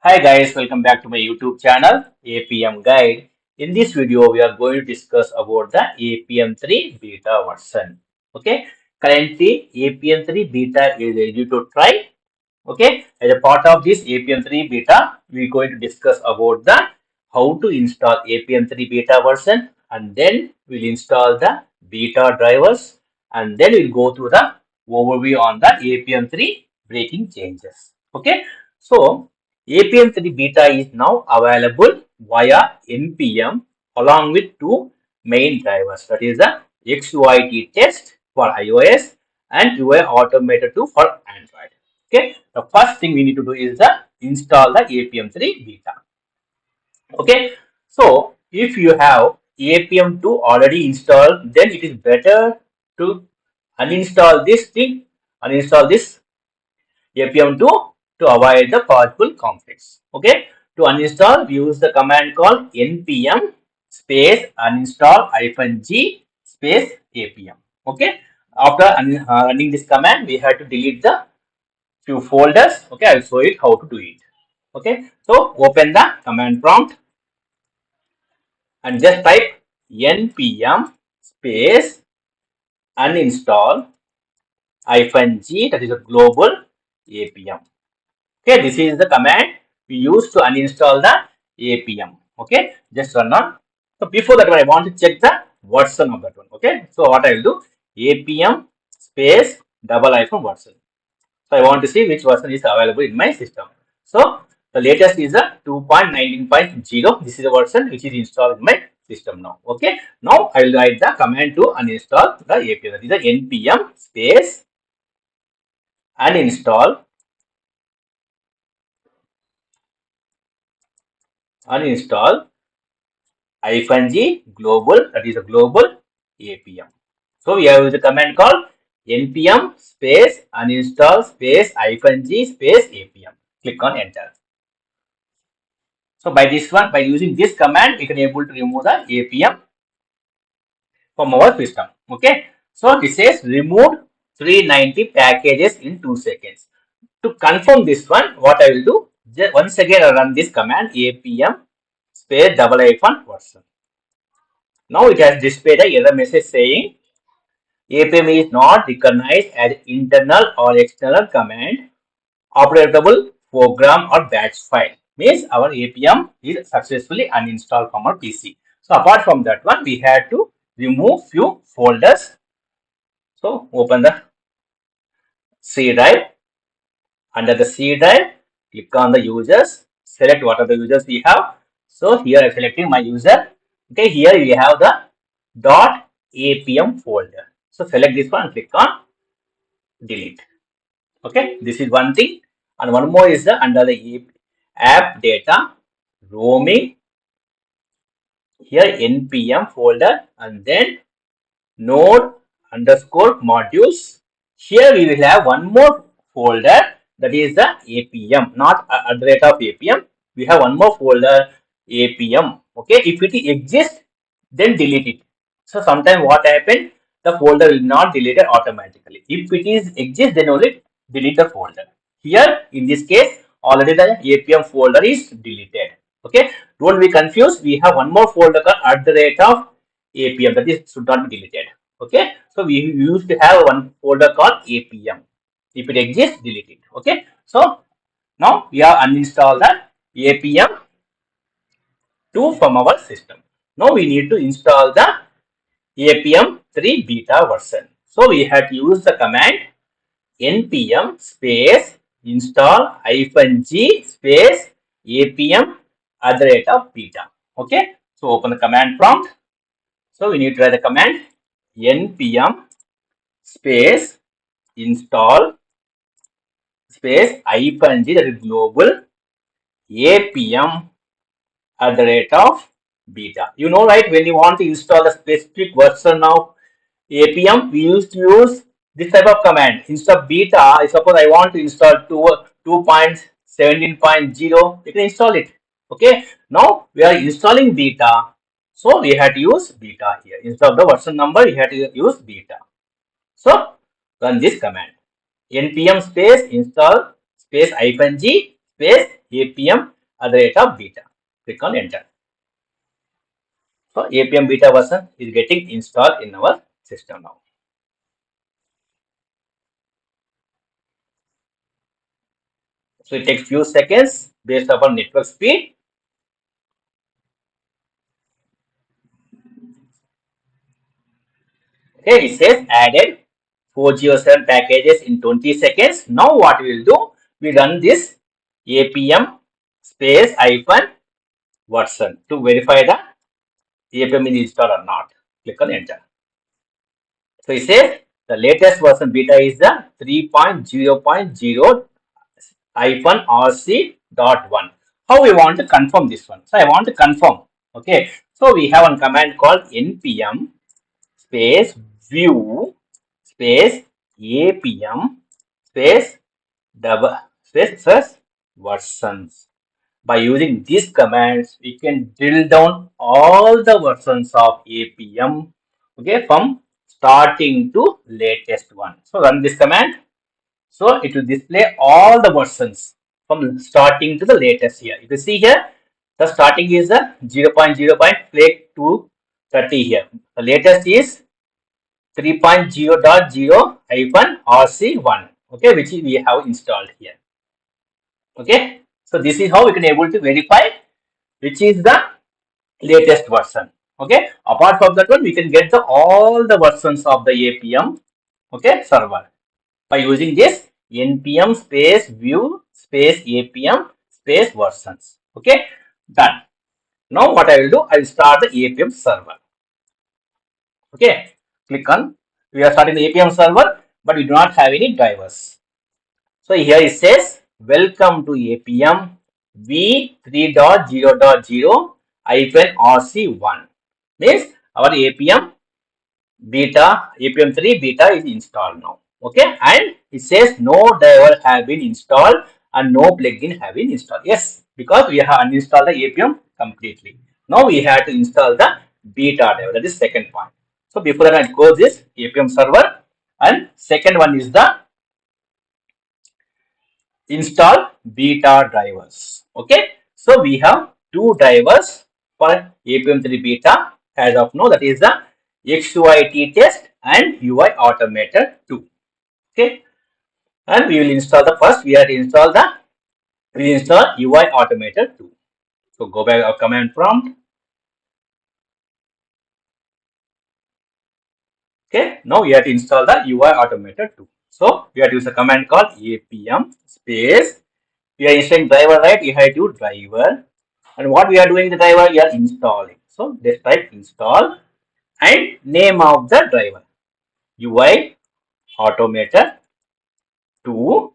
Hi guys, welcome back to my YouTube channel APM Guide. In this video, we are going to discuss about the APM3 beta version. Okay, currently APM3 beta is ready to try. Okay, as a part of this APM3 beta, we are going to discuss about the how to install APM3 beta version, and then we'll install the beta drivers, and then we'll go through the overview on the APM3 breaking changes. Okay, so APM3 beta is now available via NPM along with two main drivers, that is the XUIT test for iOS and UI automated 2 for Android. Okay, the first thing we need to do is the install the APM3 beta. Okay, so if you have APM2 already installed, then it is better to uninstall this thing, uninstall this APM2 to avoid the possible conflicts. Okay, to uninstall, use the command called npm space uninstall -g space apm. Okay, after running this command, we have to delete the few folders. Okay, I'll show it how to do it. Okay, so open the command prompt and just type npm space uninstall -g, that is a global apm. Okay, this is the command we use to uninstall the apm. Okay, just run on. So before that one, I want to check the version of that one. Okay, so what I will do, apm space --version. So I want to see which version is available in my system. So the latest is the 2.19.0. This is the version which is installed in my system now. Okay. Now I will write the command to uninstall the APM. That is the npm space uninstall -g global, that is a global APM. So we have the command called npm space uninstall space -g space APM. Click on enter. So by this one, by using this command, we can able to remove the APM from our system. Okay. So this says removed 390 packages in 2 seconds. To confirm this one, what I will do, just once again I run this command apm space --version. Now it has displayed a error message saying APM is not recognized as internal or external command operatable program or batch file. Means our APM is successfully uninstalled from our PC. So apart from that one, we had to remove few folders. So open the C drive. Under the C drive, click on the users, select what are the users we have. So here I am selecting my user. Okay, here we have the .apm folder. So select this one and click on delete. Okay, this is one thing. And one more is the under the app data roaming, here npm folder, and then node underscore modules. Here we will have one more folder, that is the apm, not at the rate of apm. We have one more folder apm. Okay, if it exists, then delete it. So sometime what happened, the folder will not delete it automatically. If it is exists, then only delete the folder. Here in this case, already the apm folder is deleted. Okay, don't be confused. We have one more folder called at the rate of apm, that is should not be deleted. Okay, so we used to have one folder called apm. If it exists, delete it. Okay, so now we have uninstalled the apm 2 from our system. Now we need to install the APM3 beta version. So we have to use the command npm space install -g space apm @beta. Okay, so open the command prompt. So we need to write the command npm space install space -g, that is global apm @beta. You know, right? When you want to install a specific version of APM, we used to use this type of command. Instead of beta, I suppose I want to install 2.17.0, you can install it. Okay. Now we are installing beta, so we had to use beta here. Instead of the version number, we had to use beta. So run this command npm space install space -g space apm at the rate of beta. Click on enter. So Appium beta version is getting installed in our system now. So it takes few seconds based upon network speed. Okay, it says added 407 packages in 20 seconds. Now what we will do, we run this Appium space hyphen version to verify the Appium is installed or not. Click on enter. So it says the latest version beta is the 3.0.0 hyphen rc.1. How we want to confirm this one? So I want to confirm. Okay. So we have one command called npm space view space appium space double space versions. By using these commands, we can drill down all the versions of Appium, okay, from starting to latest one. So run this command. So it will display all the versions from starting to the latest here. You can see here, the starting is the 0.0.flake 30 here. The latest is 3.0.0 hyphen RC1, okay, which we have installed here. Okay, so this is how we can able to verify which is the latest version. Okay, apart from that one, we can get the all the versions of the Appium, okay, server by using this npm space view space Appium space versions. Okay, done. Now what I will do, I will start the Appium server. Okay, click on. We are starting the Appium server, but we do not have any drivers. So here it says, welcome to Appium v3.0.0 hyphen rc1. Means our Appium beta, Appium 3 beta is installed now. Okay, and it says no driver have been installed and no plugin have been installed. Yes, because we have uninstalled the Appium completely. Now we have to install the beta driver. That is second point. So before that, I close this Appium server, and second one is the install beta drivers. Okay, so we have two drivers for Appium 3 beta as of now, that is the XUIT test and UI automator 2. Okay, and we will install the first, we have to install the UI automator 2. So go back our command prompt. Okay, now we have to install the UI automator 2. So we have to use a command called appium space. We are installing driver, right? We have to driver. And what we are doing the driver, we are installing. So let's type install and name of the driver UI automator 2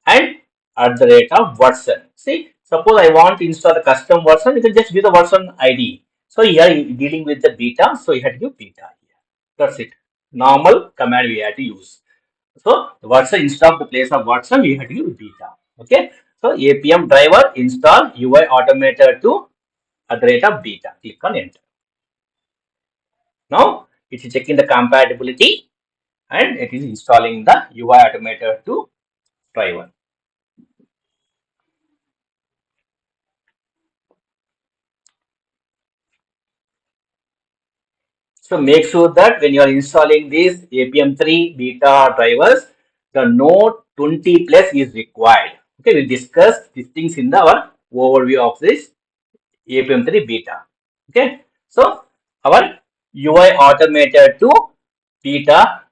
and at the rate of version. See, suppose I want to install the custom version, you can just give the version ID. So here you dealing with the beta, so you have to give beta here. That's it. Normal command we have to use. So the version instead of the place of version, we have to use beta. Okay. So appium driver install UI automator 2 at the rate of beta. Click on enter. Now it is checking the compatibility and it is installing the UI automator 2 driver. So make sure that when you are installing these Appium 3 beta drivers, the node 20 plus is required. Okay, we discuss these things in our overview of this Appium 3 beta. Okay, so our UI automator 2 beta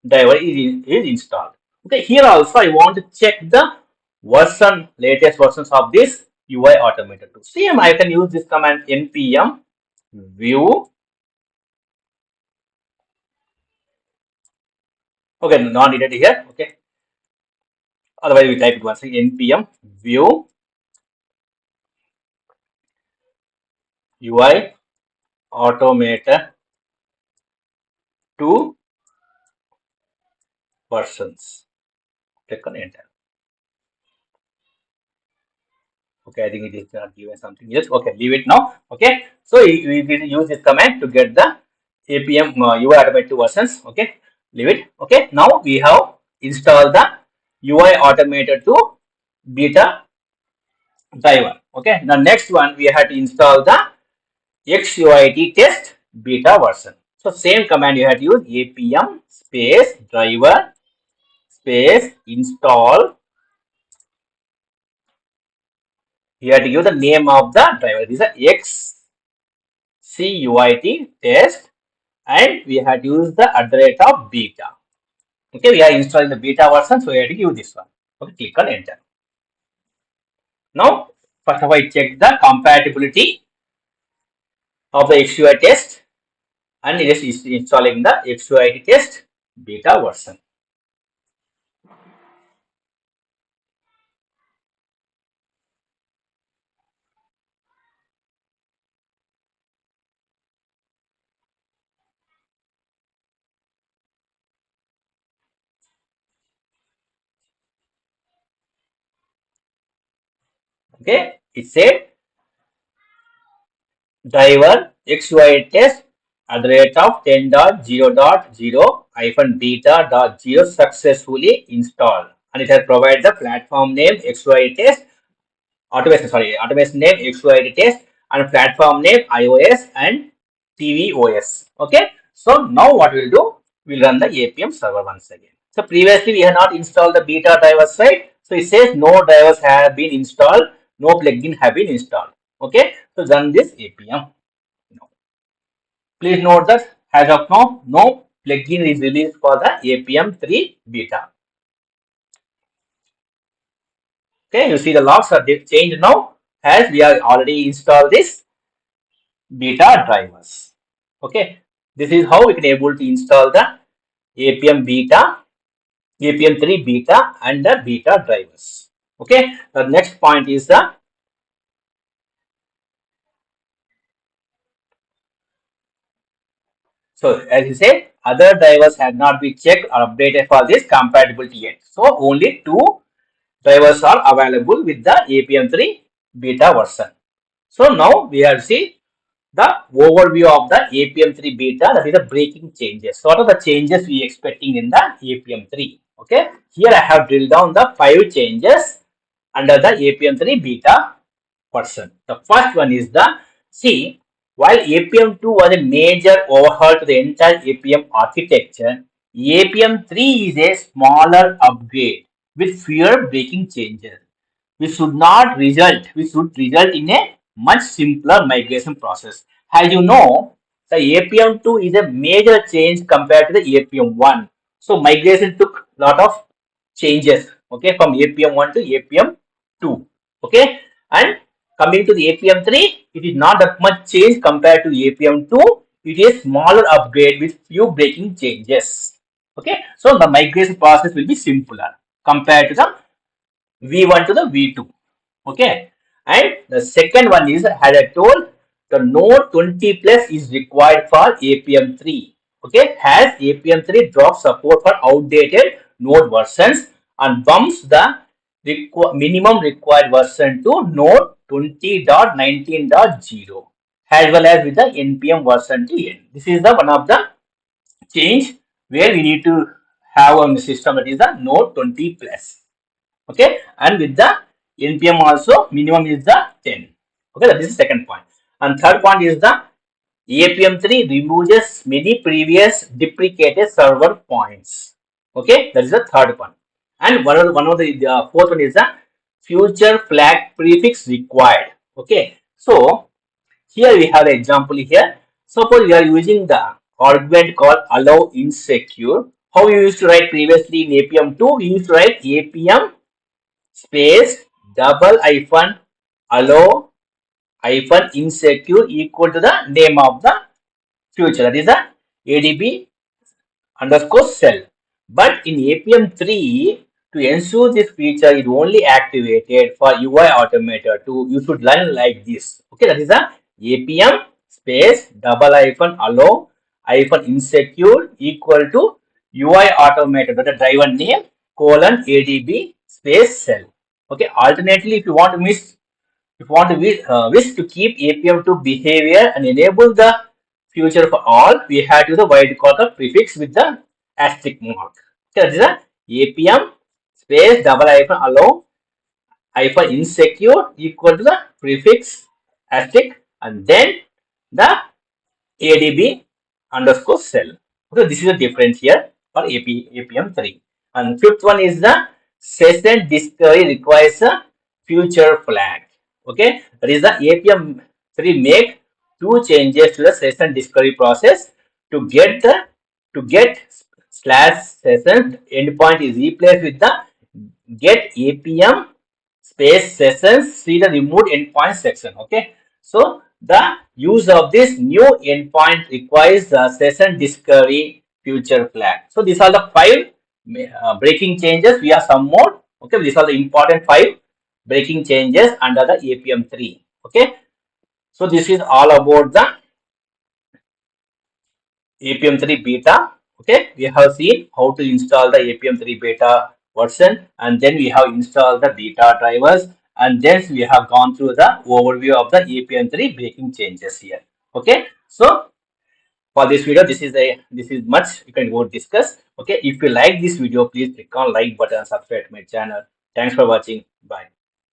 driver is installed. Okay, here also I want to check the latest versions of this UI automator 2. Same, I can use this command npm view. Okay, not needed here. Okay, otherwise we type it once again npm view UI automator 2 versions. Click on enter. Okay, I think it is not given something else. Okay, leave it now. Okay, so we will use this command to get the Appium UI automator 2 versions. Okay, leave it. Okay, now we have installed the UI automator 2 beta driver. Okay. Now next one we have to install the XUIT test beta version. So same command you have to use appium space driver space install. You have to give the name of the driver. This is XCUIT test, and we have to use the @ of beta. Okay, we are installing the beta version, so we have to give this one. Okay, click on enter. Now, first of all, I check the compatibility of the XUI test, and it is installing the XUI test beta version. Okay, it said driver XUI test @ 10.0.0-beta.0 successfully installed, and it has provided the platform name XUI test automation name XUI test and platform name iOS and tvOS. Okay, so now what we'll do, we'll run the Appium server once again. So previously we have not installed the beta drivers, right? So it says no drivers have been installed, no plugin have been installed. Okay, so run this Appium. Please note that as of now, no plugin is released for the Appium 3 beta. Okay, you see the logs are changed now as we have already installed this beta drivers. Okay, this is how we can able to install the Appium beta, Appium 3 beta and the beta drivers. Okay, the next point is the so as you said, other drivers have not been checked or updated for this compatibility yet. So only two drivers are available with the Appium 3 beta version. So now we have seen the overview of the Appium 3 beta, that is the breaking changes. So what are the changes we expecting in the Appium 3? Okay, here I have drilled down the 5 changes under the Appium 3 beta version. The first one is the see, while Appium 2 was a major overhaul to the entire Appium architecture, Appium 3 is a smaller upgrade with fewer breaking changes. We should result in a much simpler migration process. As you know, the Appium 2 is a major change compared to the Appium 1. So migration took a lot of changes, okay, from Appium 1 to Appium 2. Okay, and coming to the Appium 3, it is not that much change compared to Appium 2. It is smaller upgrade with few breaking changes. Okay, so the migration process will be simpler compared to the V1 to the V2. Okay, and the second one is, as I told, the node 20 plus is required for Appium 3. Okay, has Appium 3 drops support for outdated node versions and bumps the minimum required version to node 20.19.0 as well as with the npm version to n. This is the one of the change where we need to have on the system, that is the node 20 plus. Okay, and with the npm also minimum is the 10. Okay, that is the second point. And third point is the Appium 3 removes many previous deprecated server points. Okay, that is the third one. And one of the fourth one is the future flag prefix required. Okay, so here we have an example here. Suppose we are using the argument called allow insecure. How we used to write previously in Appium 2, we used to write Appium space double hyphen allow hyphen insecure equal to the name of the future, that is the adb underscore cell. But in Appium 3, to ensure this feature is only activated for UI automator to, you should learn like this. Okay, that is the Appium space double hyphen allow hyphen insecure equal to UI automator, that is the driver name colon adb space cell. Okay, alternately, if you want to wish to keep Appium to behavior and enable the future for all, we have to use the wide color prefix with the asterisk mark. Okay, that is the Appium space double hyphen allow hyphen insecure equal to the prefix asterisk and then the ADB underscore cell. So this is the difference here for APM3. And fifth one is the session discovery requires a future flag. Okay, that is the APM3 make two changes to the session discovery process to get the slash session endpoint is replaced with the get APM space sessions see the removed endpoint section. Okay, so the use of this new endpoint requires the session discovery future flag. So these are the five breaking changes. We have some more. Okay, these are the important five breaking changes under the APM3. Okay, so this is all about the APM3 beta. Okay, we have seen how to install the APM3 beta version, and then we have installed the beta drivers, and then we have gone through the overview of the APM3 breaking changes here. Okay, so for this video, this is much you can go discuss. Okay, if you like this video, please click on like button and subscribe to my channel. Thanks for watching. Bye.